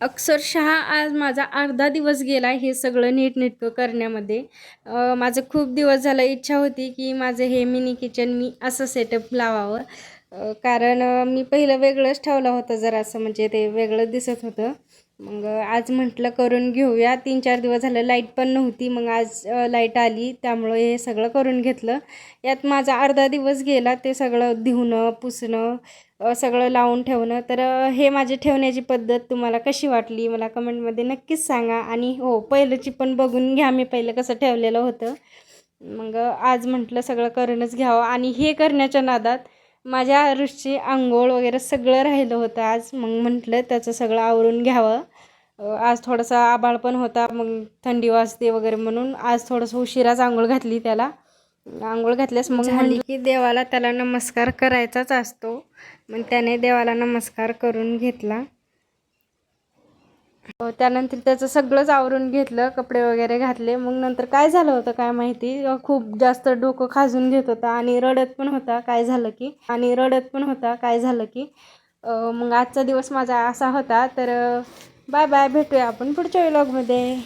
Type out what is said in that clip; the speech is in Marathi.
अक्षरशः आज माझा अर्धा दिवस गेला हे सगळं नीटनेटकं करण्यामध्ये. माझं खूप दिवस झालं इच्छा होती की माझं हे मिनी किचन मी असं सेटअप लावावं. कारण मी पहिलं वेगळंच ठेवलं होतं जरासं, म्हणजे ते वेगळं दिसत होतं. मग आज म्हटलं करून घेऊया. 3-4 दिवस झालं लाईट पण नव्हती, मग आज लाईट आली त्यामुळं हे सगळं करून घेतलं. यात माझा अर्धा दिवस गेला ते सगळं धुणं पुसणं, सगळं लावून ठेवणं. तर हे माझी ठेवण्याची पद्धत तुम्हाला कशी वाटली मला कमेंटमध्ये नक्कीच सांगा. आणि हो, पहिलंची पण बघून घ्या मी पहिलं कसं ठेवलेलं होतं. मग आज म्हटलं सगळं करूनच घ्यावं. आणि हे करण्याच्या नादात माझ्या आरुषची अंघोळ वगैरे सगळं राहिलं होतं आज. मग म्हटलं त्याचं सगळं आवरून घ्यावं. आज थोडासा आभाळ पण होता, मग थंडी वाजते वगैरे म्हणून आज थोडंसं उशिराच अंघोळ घातली त्याला. अंघोळ घातल्यास मग झाली की देवाला त्याला नमस्कार करायचाच असतो. मग त्याने देवाला नमस्कार करून घेतला. त्यानंतर त्याचं सगळंच आवरून घेतलं, कपडे वगैरे घातले. मग नंतर काय झालं होतं काय माहिती, खूप जास्त डोकं खाजून घेत होता आणि रडत पण होता काय झालं की मग आजचा दिवस माझा असा होता. तर बाय बाय, भेटूया आपण पुढच्या व्लॉगमध्ये.